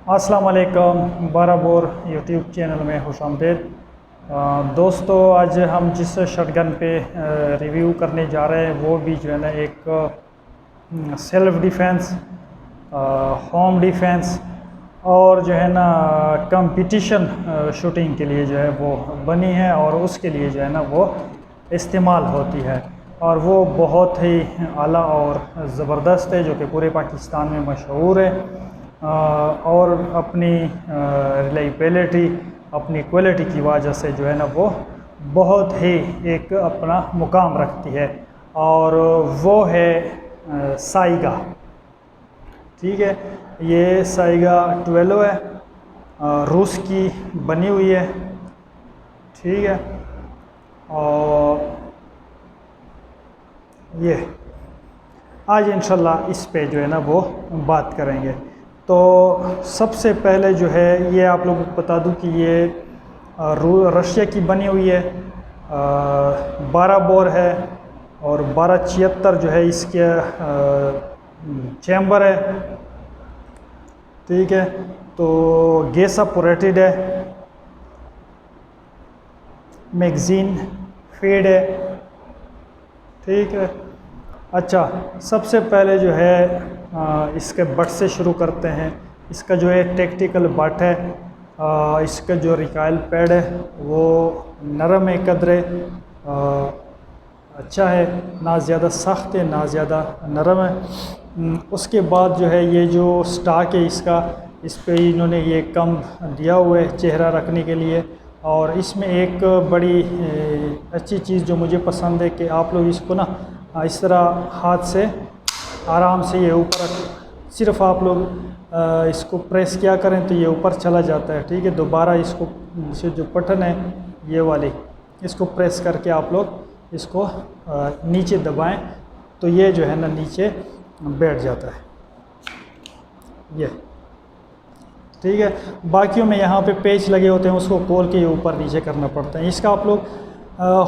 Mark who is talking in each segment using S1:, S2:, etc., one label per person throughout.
S1: अस्सलाम वालेकुम। बराबर यूट्यूब चैनल में खुशामदीद। दोस्तों, आज हम जिस शटगन पे रिव्यू करने जा रहे हैं वो भी जो है ना एक सेल्फ डिफेंस, होम डिफेंस और जो है ना कंपटीशन शूटिंग के लिए जो है वो बनी है और उसके लिए जो है ना वो इस्तेमाल होती है और वो बहुत ही आला और ज़बरदस्त है जो कि पूरे पाकिस्तान में मशहूर है और अपनी रिलायबिलिटी, अपनी क्वालिटी की वजह से जो है ना वो बहुत ही एक अपना मुकाम रखती है और वो है साइगा। ठीक है, ये साइगा 12 है, रूस की बनी हुई है। ठीक है, और ये आज इंशाल्लाह इस पे जो है ना वो बात करेंगे। तो सबसे पहले जो है ये आप लोगों को बता दूं कि ये रशिया की बनी हुई है, 12 बोर है और 1276 जो है इसके चैम्बर है। ठीक है, तो गैस ऑपरेटेड है, मैगजीन फीड है। ठीक है, अच्छा, सबसे पहले जो है इसके बट से शुरू करते हैं। इसका जो है टैक्टिकल बट है, इसका जो रिकाइल पैड है वो नरम है, कदरे अच्छा है, ना ज़्यादा सख्त है ना ज़्यादा नरम है। उसके बाद जो है ये जो स्टॉक है इसका, इस पे इन्होंने ये कम दिया हुआ है चेहरा रखने के लिए। और इसमें एक बड़ी अच्छी चीज़ जो मुझे पसंद है कि आप लोग इसको ना इस तरह हाथ से आराम से ये ऊपर सिर्फ आप लोग इसको प्रेस किया करें तो ये ऊपर चला जाता है। ठीक है, दोबारा इसको जो बटन है ये वाली, इसको प्रेस करके आप लोग इसको नीचे दबाएं तो ये जो है ना नीचे बैठ जाता है ये। ठीक है, बाकियों में यहाँ पे पेच लगे होते हैं, उसको खोल के ये ऊपर नीचे करना पड़ता है। इसका आप लोग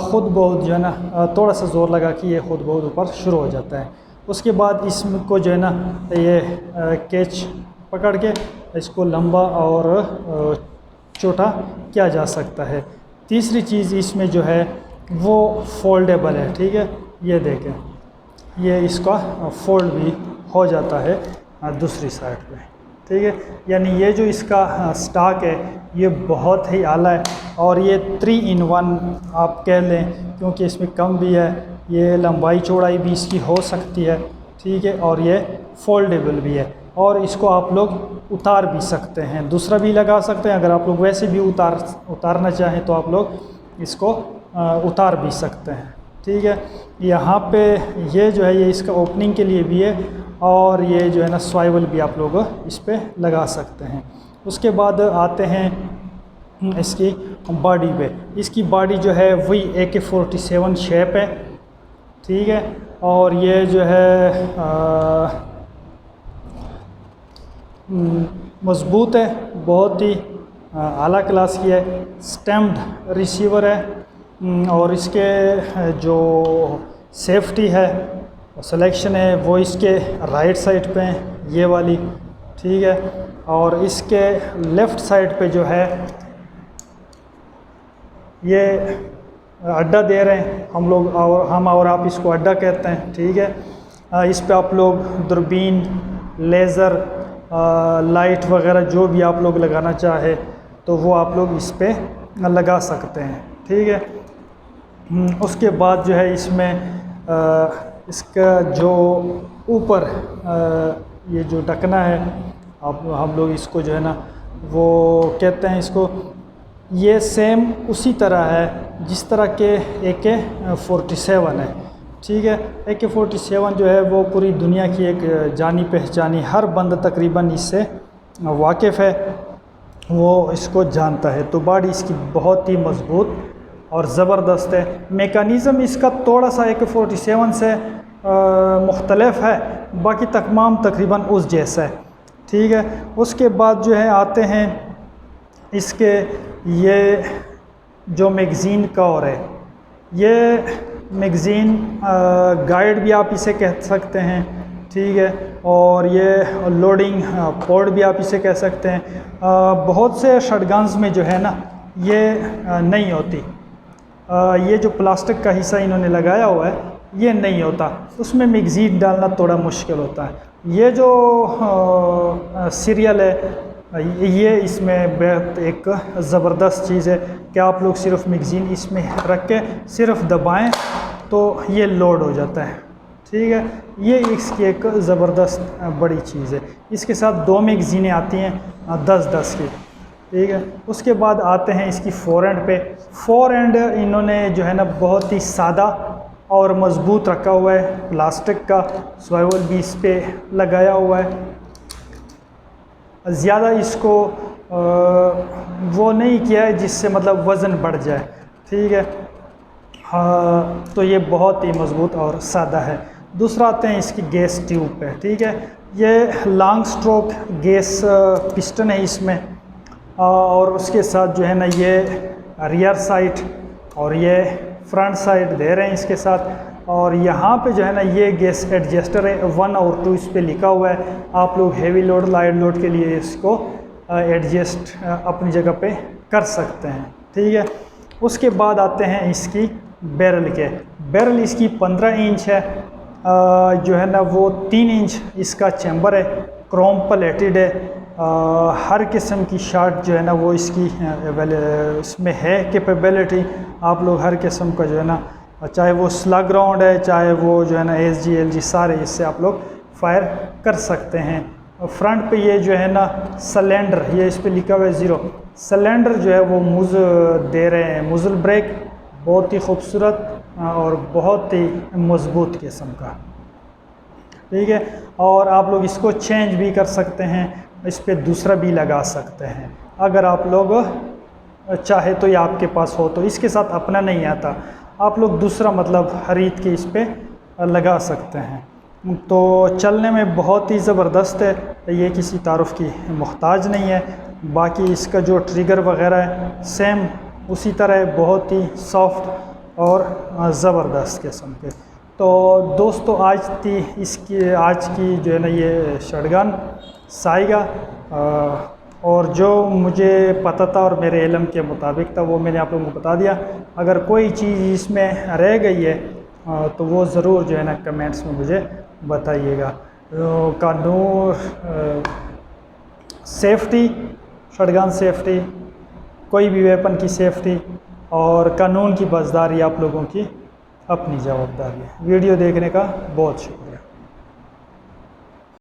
S1: ख़ुद बहुत जो है ना थोड़ा सा ज़ोर लगा कि ये ख़ुद बहुत ऊपर शुरू हो जाता है। उसके बाद इसको जो है ना ये कैच पकड़ के इसको लंबा और छोटा किया जा सकता है। तीसरी चीज़ इसमें जो है वो फोल्डेबल है। ठीक है, ये देखें, ये इसका फोल्ड भी हो जाता है दूसरी साइड पे। ठीक है, यानी ये जो इसका स्टॉक है ये बहुत ही आला है और ये 3 in 1 आप कह लें, क्योंकि इसमें कम भी है, ये लंबाई चौड़ाई भी इसकी हो सकती है। ठीक है, और ये फोल्डेबल भी है और इसको आप लोग उतार भी सकते हैं, दूसरा भी लगा सकते हैं। अगर आप लोग वैसे भी उतारना चाहें तो आप लोग इसको उतार भी सकते हैं। ठीक है, यहाँ पे ये जो है ये इसका ओपनिंग के लिए भी है और ये जो है ना स्वाइवल भी आप लोग इस पे लगा सकते हैं। उसके बाद आते हैं इसकी बॉडी पे। इसकी बॉडी जो है वही AK-47 शेप है। ठीक है, और ये जो है मज़बूत है, बहुत ही आला क्लास की है। स्टैम्प्ड रिसीवर है और इसके जो सेफ्टी है सिलेक्शन है वो इसके राइट साइड पे है, ये वाली। ठीक है, और इसके लेफ़्ट साइड पे जो है ये अड्डा दे रहे हैं हम लोग, और आप इसको अड्डा कहते हैं। ठीक है, इस पे आप लोग दूरबीन, लेज़र, लाइट वगैरह जो भी आप लोग लगाना चाहे तो वो आप लोग इस पे लगा सकते हैं। ठीक है, उसके बाद जो है इसमें इसका जो ऊपर ये जो ढकना है, आप हम लोग इसको जो है ना वो कहते हैं इसको, ये सेम उसी तरह है जिस तरह के AK-47 है। ठीक है, AK-47 जो है वो पूरी दुनिया की एक जानी पहचानी, हर बंदा तकरीबन इससे वाकिफ़ है, वो इसको जानता है। तो बॉडी इसकी बहुत ही मज़बूत और ज़बरदस्त है। मेकानिज़म इसका थोड़ा सा AK-47 से मुख्तलिफ है, बाकी तमाम तकरीबन उस जैसा है। ठीक है, उसके बाद जो है आते हैं इसके ये जो मैगज़ीन कवर है, ये मैगज़ीन गाइड भी आप इसे कह सकते हैं। ठीक है, और ये लोडिंग पोर्ट भी आप इसे कह सकते हैं। बहुत से शॉटगन्स में जो है ना ये नहीं होती, ये जो प्लास्टिक का हिस्सा इन्होंने लगाया हुआ है ये नहीं होता, उसमें मैगज़ीन डालना थोड़ा मुश्किल होता है। ये जो सीरियल है ये इसमें बेहद एक ज़बरदस्त चीज़ है कि आप लोग सिर्फ मैगज़ीन इसमें रख के सिर्फ दबाएं तो ये लोड हो जाता है। ठीक है, ये इसकी एक ज़बरदस्त बड़ी चीज़ है। इसके साथ 2 मैगज़ीनें आती हैं 10-10 की। ठीक है, उसके बाद आते हैं इसकी फोर एंड पे। फोर एंड इन्होंने जो है ना बहुत ही सादा और मज़बूत रखा हुआ है, प्लास्टिक का सर्वाइवल भी इस पे लगाया हुआ है। ज़्यादा इसको वो नहीं किया है जिससे मतलब वज़न बढ़ जाए। ठीक है, हाँ, तो ये बहुत ही मज़बूत और सादा है। दूसरा आते हैं इसकी गैस ट्यूब पे। ठीक है, ये लॉन्ग स्ट्रोक गैस पिस्टन है इसमें, और उसके साथ जो है ना ये रियर साइड और ये फ्रंट साइड दे रहे हैं इसके साथ। और यहाँ पे जो है ना ये गैस एडजस्टर है 1 और 2 इस पे लिखा हुआ है। आप लोग हेवी लोड लाइट लोड के लिए इसको एडजस्ट अपनी जगह पे कर सकते हैं। ठीक है, उसके बाद आते हैं इसकी बैरल के। बैरल इसकी 15 इंच है, जो है ना वो 3 इंच इसका चैम्बर है, क्रोम प्लेटेड है। हर किस्म की शॉट जो है ना वो इसकी इसमें है कैपेबिलिटी। आप लोग हर किस्म का जो है ना, चाहे वो स्लग राउंड है चाहे वो जो है ना SG LG, सारे इससे आप लोग फायर कर सकते हैं। फ्रंट पे ये जो है ना सिलेंडर, ये इस पे लिखा हुआ है 0 सिलेंडर जो है वो मुझ दे रहे हैं, मुज़ल ब्रेक, बहुत ही खूबसूरत और बहुत ही मज़बूत किस्म का। ठीक है, और आप लोग इसको चेंज भी कर सकते हैं, इस पे दूसरा भी लगा सकते हैं अगर आप लोग चाहे तो, ये आपके पास हो तो। इसके साथ अपना नहीं आता, आप लोग दूसरा मतलब खरीद के इस पे लगा सकते हैं। तो चलने में बहुत ही ज़बरदस्त है, ये किसी तारुफ़ की मोहताज नहीं है। बाकी इसका जो ट्रिगर वगैरह है सेम उसी तरह बहुत ही सॉफ्ट और ज़बरदस्त किस्म के। तो दोस्तों आज की जो है ना ये शॉटगन साइगा, और जो मुझे पता था और मेरे इल्म के मुताबिक था वो मैंने आप लोगों को बता दिया। अगर कोई चीज़ इसमें रह गई है तो वो ज़रूर जो है ना कमेंट्स में मुझे बताइएगा। कानून सेफ्टी, शॉटगन सेफ्टी, कोई भी वेपन की सेफ्टी और कानून की बसदारी आप लोगों की अपनी जवाबदारी है। वीडियो देखने का बहुत शुक्रिया।